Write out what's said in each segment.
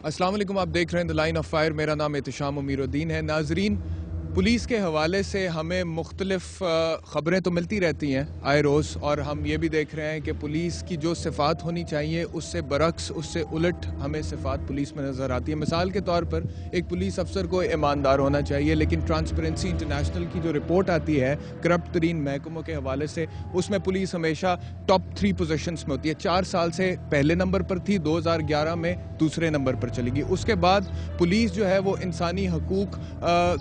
السلام علیکم، آپ دیکھ رہے ہیں دی لائن آف فائر. میرا نام احتشام امیر الدین ہے. ناظرین، پولیس کے حوالے سے ہمیں مختلف خبریں تو ملتی رہتی ہیں آئے روز، اور ہم یہ بھی دیکھ رہے ہیں کہ پولیس کی جو صفات ہونی چاہیے اس سے برعکس، اس سے الٹ ہمیں صفات پولیس میں نظر آتی ہیں. مثال کے طور پر ایک پولیس افسر کو ایماندار ہونا چاہیے، لیکن ٹرانسپیرنسی انٹرنیشنل کی جو رپورٹ آتی ہے کرپٹ ترین محکموں کے حوالے سے، اس میں پولیس ہمیشہ ٹاپ 3 پوزیشنز میں ہوتی ہے. 4 سال سے پہلے نمبر پر تھی، 2011 میں دوسرے نمبر پر چلی گئی. اس کے بعد پولیس جو ہے وہ انسانی حقوق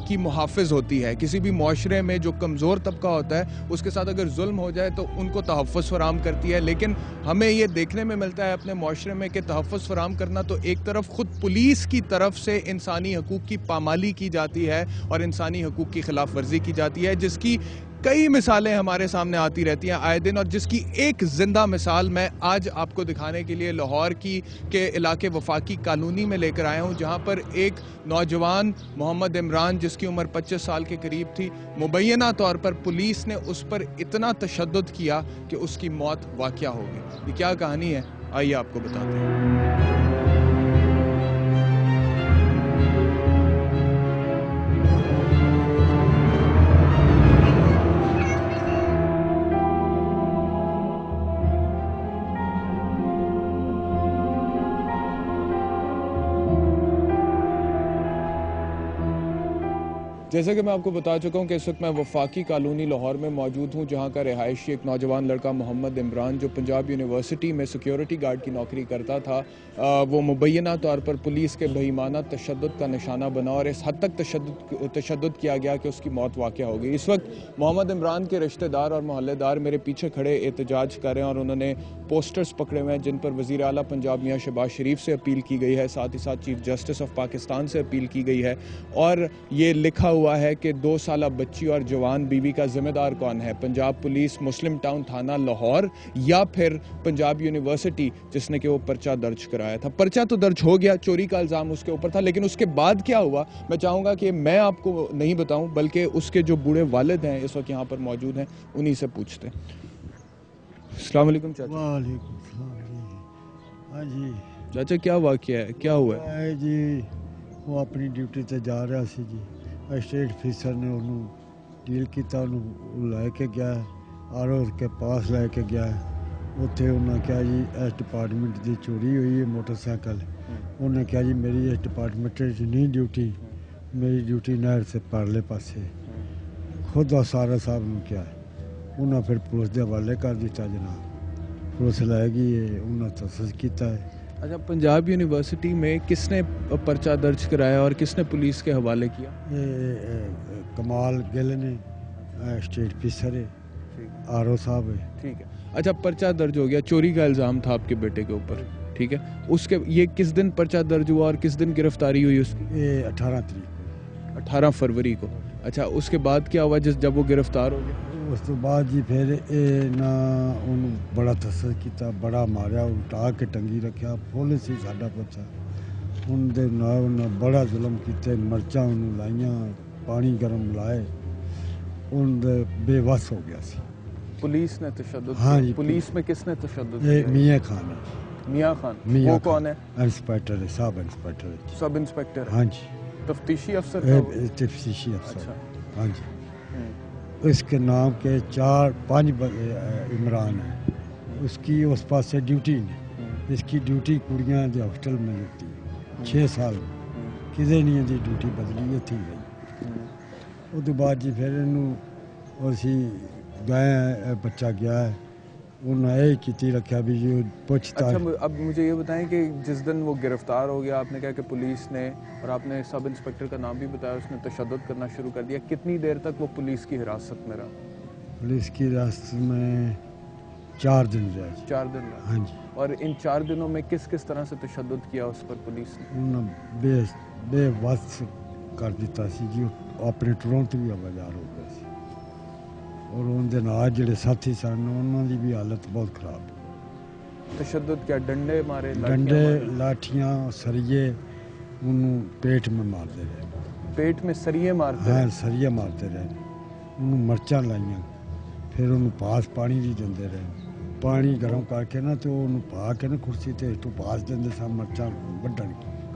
کی محافظ ہوتی ہے. کسی بھی معاشرے میں جو کمزور طبقہ ہوتا ہے اس کے ساتھ اگر ظلم ہو جائے تو ان کو تحفظ فراہم کرتی ہے. لیکن ہمیں یہ دیکھنے میں ملتا ہے اپنے معاشرے میں کہ تحفظ فراہم کرنا تو ایک طرف خود پولیس کی طرف سے انسانی حقوق کی پامالی کی جاتی ہے اور انسانی حقوق کی خلاف ورزی کی جاتی ہے، جس کی کئی مثالیں ہمارے سامنے آتی رہتی ہیں آئے دن، اور جس کی ایک زندہ مثال میں آج آپ کو دکھانے کے لیے لاہور کے علاقے وفاقی کالونی میں لے کر آیا ہوں، جہاں پر ایک نوجوان محمد عمران، جس کی عمر 25 سال کے قریب تھی، مبینہ طور پر پولیس نے اس پر اتنا تشدد کیا کہ اس کی موت واقع ہو گئی. یہ کیا کہانی ہے، آئیے آپ کو بتاتے ہیں. جیسا کہ میں آپ کو بتا چکا ہوں کہ اس وقت میں وفاقی کالونی لاہور میں موجود ہوں، جہاں کا رہائشی ایک نوجوان لڑکا محمد عمران، جو پنجاب یونیورسٹی میں سیکیورٹی گارڈ کی نوکری کرتا تھا، وہ مبینہ طور پر پولیس کے بہیمانہ تشدد کا نشانہ بنا، اور اس حد تک تشدد کیا گیا کہ اس کی موت واقع ہو گئی. اس وقت محمد عمران کے رشتہ دار اور محلے دار میرے پیچھے کھڑے احتجاج کر رہے ہیں، اور انہوں نے پوسٹرز پکڑے ہوئے ہیں جن پر وزیر اعلیٰ پنجاب میاں شہباز شریف سے اپیل کی گئی ہے، ساتھ ہی ساتھ چیف جسٹس آف پاکستان سے اپیل کی گئی ہے، اور یہ لکھا ہوا ہے کہ 2 سالہ بچی اور جوان بیوی کا ذمہ دار کون ہے، پنجاب پولیس مسلم ٹاؤن تھانہ لاہور یا پھر پنجاب یونیورسٹی جس نے کہ وہ پرچہ درج کرایا تھا. پرچہ تو درج ہو گیا، چوری کا الزام اس کے اوپر تھا، لیکن اس کے بعد کیا ہوا میں چاہوں گا کہ میں آپ کو نہیں بتاؤں، بلکہ اس کے جو بوڑھے والد ہیں اس وقت یہاں پر موجود ہیں، انہی سے پوچھتے ہیں. السلام علیکم چاچا. وعلیکم السلام. ہاں جی چاچا، کیا واقعہ ہے، کیا ہوا ہے؟ جی وہ اپنی ڈیوٹی تے جا رہا سی جی. اسٹیٹ آفیسر نے انہوں ڈیل کیتا، انہوں لے کے گیا آر او کے پاس لے کے گیا. اتنے انہوں نے کہا جی اس ڈپارٹمنٹ دی چوری ہوئی ہے موٹر سائیکل. انہوں نے کہا جی میری اس ڈپارٹمنٹ نہیں ڈیوٹی، میری ڈیوٹی نہر سے پرلے پاسے. خود سارا صاحب نے کیا ہے، انہوں نے پھر پولیس دے حوالے کر دیتا جناب. پولیس لے گئی ہے، انہوں نے تحفظ کیتا ہے. اچھا، پنجاب یونیورسٹی میں کس نے پرچہ درج کرایا اور کس نے پولیس کے حوالے کیا؟ کمال گل نے، اسٹیٹ آفیسر ہے، آر او صاحب ہے. ٹھیک ہے. اچھا، پرچہ درج ہو گیا، چوری کا الزام تھا آپ کے بیٹے کے اوپر، ٹھیک ہے. اس کے یہ کس دن پرچہ درج ہوا اور کس دن گرفتاری ہوئی اس کی؟ یہ 18 تاریخ کو، 18 فروری کو. اچھا، اس کے بعد کیا ہوا جب وہ گرفتار ہو گیا؟ اس تو بعد جی پھر نہ انہوں بڑا تشدد کیتا، بڑا ماریا، اٹھا کے ٹنگی رکھیا. پولیس ہی ساڈا بچہ ان دے نال بڑا ظلم کیتے، مرچاں انہوں لائیاں، پانی گرم لائے، ان دے بے وس ہو گیا سی. پولیس نے تشدد ہاں کیا؟ جی. پولیس میں کس نے تشدد یہ کیا؟ میاں خان ہے. میاں خان. میاں وہ خان کون ہے؟ انسپیکٹر ہے، سب انسپیکٹر ہے. سب انسپیکٹر. ہاں جی. تفتیشی افسر تھا وہ؟ تفتیشی افسر. اچھا. ہاں جی. اس کے نام کے 4-5 عمران ہیں. اس کی اس پاس سے ڈیوٹی نہیں، اس کی ڈیوٹی کڑیاں دے ہاسٹل میں ہوتی ہے. 6 سال کسی نہیں دی ڈیوٹی بدلی تھی گئی. اس بعد جی پھر انہوں اسی گئے، بچہ گیا ہے، انہوں نے یہ کیتی رکھا بھی جو پوچھتا. اچھا، اب مجھے یہ بتائیں کہ جس دن وہ گرفتار ہو گیا، آپ نے کہا کہ پولیس نے، اور آپ نے سب انسپیکٹر کا نام بھی بتایا، اس نے تشدد کرنا شروع کر دیا، کتنی دیر تک وہ پولیس کی حراست میں رہا؟ پولیس کی حراست میں 4 دن رہا. 4 دن رہا. ہاں جی. اور ان 4 دنوں میں کس کس طرح سے تشدد کیا اس پر پولیس نے؟ انہوں نے بے وس کر دیتا سی جی. اپنے ٹروں تو بھی آوازار ہو گیا سی، اور ان دے نال جڑے ساتھی سن انہوں دی بھی حالت بہت خراب. تشدد کیا؟ ڈنڈے مارے؟ ڈنڈے، لاٹھیاں، سریے انہوں پیٹ میں مارتے رہے. پیٹ میں سریے مارتے؟ ہاں، سریے مارتے رہے. انہوں مرچاں لائیاں، پھر انہوں پاس پانی بھی دیندے رہے. ਪਾਣੀ ਗਰਮ ਕਰਕੇ ਨਾ ਤੇ ਉਹਨੂੰ ਪਾ ਕੇ ਨਾ ਕੁਰਸੀ ਤੇ ਤੋਂ ਪਾਸ ਦਿੰਦੇ ਸਾਂ ਮਰਚਾਂ ਵੱਢਣ।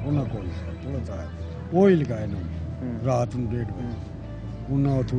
ਉਹਨਾਂ ਕੋਲ ਥੋੜਾ ਜਿਹਾ ਉਹ ਹੀ ਲਗਾਏ ਨੇ ਰਾਤ ਨੂੰ 1:30 ਵਜੇ ਉਹਨਾਂ ਉਥੋਂ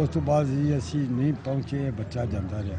ਉਸ ਤੋਂ ਬਾਅਦ ਜੀ ਅਸੀਂ ਨਹੀਂ ਪਹੁੰਚੇ, ਬੱਚਾ ਜਾਂਦਾ ਰਿਹਾ।